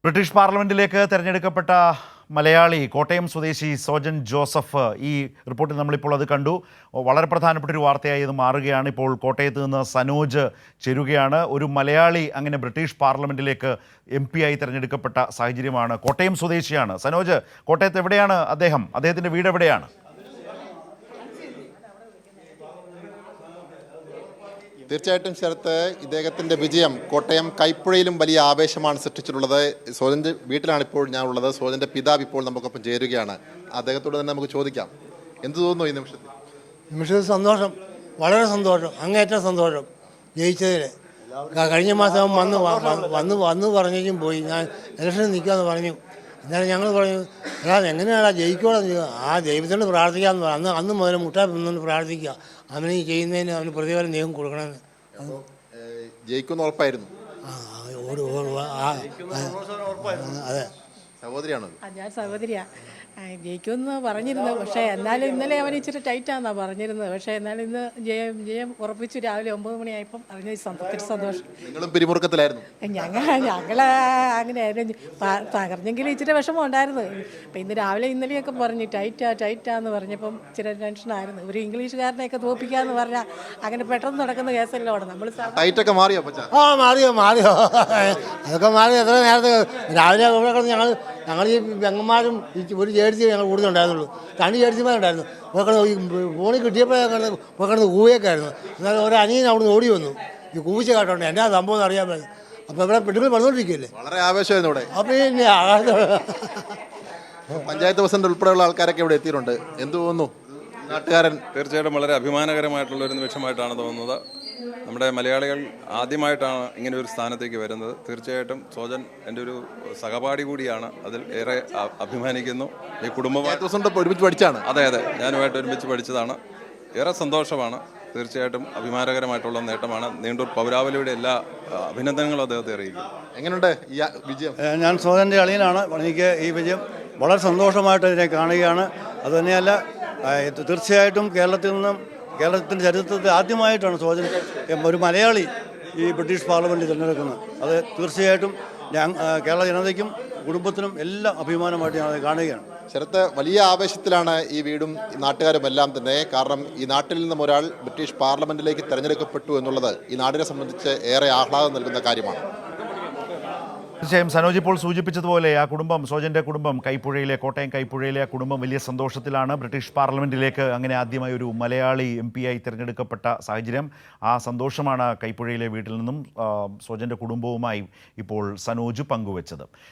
British പാർലമെന്റിലേക്ക് തെരഞ്ഞെടുക്കപ്പെട്ട മലയാളി കോട്ടയം സ്വദേശി സോജൻ ജോസഫ് ഈ റിപ്പോർട്ടിൽ നമ്മളിപ്പോൾ അത് കണ്ടു. വളരെ പ്രധാനപ്പെട്ട ഒരു വാർത്തയായി ഇത് മാറുകയാണ്. ഇപ്പോൾ കോട്ടയത്ത് നിന്ന് സനോജ് ചേരുകയാണ്. ഒരു മലയാളി അങ്ങനെ ബ്രിട്ടീഷ് പാർലമെന്റിലേക്ക് MP ആയി തെരഞ്ഞെടുക്കപ്പെട്ട സാഹചര്യമാണ്. കോട്ടയം സ്വദേശിയാണ് സനോജ്. കോട്ടയത്ത് എവിടെയാണ് അദ്ദേഹത്തിൻ്റെ വീട് എവിടെയാണ്? തീർച്ചയായിട്ടും ശരത്ത്, ഇദ്ദേഹത്തിൻ്റെ വിജയം കോട്ടയം കൈപ്പുഴയിലും വലിയ ആവേശമാണ് സൃഷ്ടിച്ചിട്ടുള്ളത്. സോജൻ്റെ വീട്ടിലാണ് ഇപ്പോൾ ഞാൻ ഉള്ളത്. സോജൻ്റെ പിതാവ് ഇപ്പോൾ നമുക്കൊപ്പം ചേരുകയാണ്. അദ്ദേഹത്തോട് തന്നെ നമുക്ക് ചോദിക്കാം, എന്ത് തോന്നുന്നു ഈ നിമിഷത്തിൽ? സന്തോഷം, വളരെ സന്തോഷം, അങ്ങേറ്റം സന്തോഷം ജയിച്ചതിൽ. കഴിഞ്ഞ മാസം വന്ന് പറഞ്ഞേക്കും പോയി, ഞാൻ ഇലക്ഷന് നിൽക്കാമെന്ന് പറഞ്ഞു. എന്നാലും ഞങ്ങൾ പറഞ്ഞു, എങ്ങനെയാണ് ജയിക്കോളെന്ന് ആ ദൈവത്തിനോട് പ്രാർത്ഥിക്കാമെന്ന് പറഞ്ഞു. അന്ന് മുതൽ മുട്ടാ നിന്നുകൊണ്ട് പ്രാർത്ഥിക്കുക, അവന് ചെയ്യുന്നതിന് അവന് പ്രതിഫലം ദൈവം കൊടുക്കണമെന്ന്. ജയിക്കുമെന്ന് ഉറപ്പായിരുന്നു. അതെ, സഹോദരിയാണോ? ഞാൻ സഹോദരിയാ. ജയിക്കുമെന്ന് പറഞ്ഞിരുന്നു, പക്ഷേ എന്നാലും ഇന്നലെ അവൻ ഇച്ചിരി ടൈറ്റാണെന്നാണ് പറഞ്ഞിരുന്നത്. പക്ഷേ എന്നാലും ഇന്ന് ജയം ഉറപ്പിച്ചു. രാവിലെ 9 മണിയായപ്പം അറിഞ്ഞ ഒത്തിരി സന്തോഷം. നിങ്ങളും പിരിമുറുക്കത്തിലായിരുന്നു? ഞങ്ങൾ അങ്ങനെയായിരുന്നു, തകർന്നെങ്കിലും ഇച്ചിരി വിഷമം ഉണ്ടായിരുന്നു. അപ്പം ഇന്ന് രാവിലെ ഇന്നലെയൊക്കെ പറഞ്ഞു ടൈറ്റാന്ന് പറഞ്ഞപ്പം ഇച്ചിരി ടെൻഷനായിരുന്നു. ഒരു ഇംഗ്ലീഷുകാരനെയൊക്കെ തോപ്പിക്കാന്ന് പറഞ്ഞാൽ അങ്ങനെ പെട്ടെന്ന് നടക്കുന്ന കേസല്ല അവിടെ. നമ്മൾ ടൈറ്റൊക്കെ മാറിയോ? മാറിയോ അതൊക്കെ മാറി. എത്ര നേരത്തെ രാവിലെ ഇവിടെ കിടന്ന് ഞങ്ങൾ ഈ പെങ്ങന്മാരും ഒരു ജേഴ്സി ഞങ്ങൾ കൂടുതലുണ്ടായിരുന്നുള്ളൂ. 2 ജേഴ്സിമാരുണ്ടായിരുന്നു. ഫോണിൽ കിട്ടിയപ്പോഴേ കിടന്ന് കൂവയൊക്കെ ആയിരുന്നു. എന്നാൽ ഒരു അനിയൻ അവിടെ നിന്ന് ഓടി വന്നു ഈ കൂവിച്ച കാട്ടുണ്ട്. എന്നാ സംഭവം എന്ന് അറിയാൻ പറ്റും. അപ്പോൾ ഇവിടെ പെണ്ണുങ്ങൾ വന്നുകൊണ്ടിരിക്കുകയല്ലേ, വളരെ ആവേശമായിരുന്നു ഇവിടെ. അപ്പോൾ പിന്നെ പഞ്ചായത്ത് പ്രസിഡന്റ് ഉൾപ്പെടെയുള്ള ആൾക്കാരൊക്കെ ഇവിടെ എത്തിയിട്ടുണ്ട്. എന്ത് തോന്നുന്നു നാട്ടുകാരൻ? തീർച്ചയായിട്ടും വളരെ അഭിമാനകരമായിട്ടുള്ളൊരു നിമിഷമായിട്ടാണ് തോന്നുന്നത്. നമ്മുടെ മലയാളികൾ ആദ്യമായിട്ടാണ് ഇങ്ങനെ ഒരു സ്ഥാനത്തേക്ക് വരുന്നത്. തീർച്ചയായിട്ടും സോജൻ എൻ്റെ ഒരു സഹപാഠി കൂടിയാണ്, അതിൽ ഏറെ അഭിമാനിക്കുന്നു. ഈ കുടുംബമായിട്ട് ഒരുമിച്ച് പഠിച്ചാണ്? അതെ, ഞാനുമായിട്ട് ഒരുമിച്ച് പഠിച്ചതാണ്. ഏറെ സന്തോഷമാണ്. തീർച്ചയായിട്ടും അഭിമാനകരമായിട്ടുള്ള നേട്ടമാണ്. നീണ്ടൂർ പൗരാവലിയുടെ എല്ലാ അഭിനന്ദനങ്ങളും അദ്ദേഹത്തെ അറിയിക്കും. എങ്ങനെയുണ്ട് ഈ വിജയം? ഞാൻ സോജൻ്റെ അളിയനാണ്. എനിക്ക് ഈ വിജയം വളരെ സന്തോഷമായിട്ട് ഇതിനെ കാണുകയാണ്. അതുതന്നെയല്ല, തീർച്ചയായിട്ടും കേരളത്തിൻ്റെ ചരിത്രത്തിൽ ആദ്യമായിട്ടാണ് സോജൻ ഒരു മലയാളി ഈ ബ്രിട്ടീഷ് പാർലമെൻറ്റിൽ തിരഞ്ഞെടുക്കുന്നത്. അത് തീർച്ചയായിട്ടും കേരള ജനതയ്ക്കും കുടുംബത്തിനും എല്ലാം അഭിമാനമായിട്ട് ഞാൻ കാണുകയാണ്. ശരത്ത്, വലിയ ആവേശത്തിലാണ് ഈ വീടും നാട്ടുകാരും എല്ലാം തന്നെ. കാരണം ഈ നാട്ടിൽ നിന്നും ഒരാൾ ബ്രിട്ടീഷ് പാർലമെൻറ്റിലേക്ക് തിരഞ്ഞെടുക്കപ്പെട്ടു എന്നുള്ളത് ഈ നാടിനെ സംബന്ധിച്ച് ഏറെ ആഹ്ലാദം നൽകുന്ന കാര്യമാണ്. തീർച്ചയായും സനോജ് ഇപ്പോൾ സൂചിപ്പിച്ചതുപോലെ ആ കുടുംബം, സോജൻ്റെ കുടുംബം, കോട്ടയം കൈപ്പുഴയിലെ ആ കുടുംബം വലിയ സന്തോഷത്തിലാണ്. ബ്രിട്ടീഷ് പാർലമെൻറ്റിലേക്ക് അങ്ങനെ ആദ്യമായി ഒരു മലയാളി MP ആയി തിരഞ്ഞെടുക്കപ്പെട്ട സാഹചര്യം. ആ സന്തോഷമാണ് കൈപ്പുഴയിലെ വീട്ടിൽ നിന്നും സോജൻ്റെ കുടുംബവുമായി ഇപ്പോൾ സനോജ് പങ്കുവച്ചത്.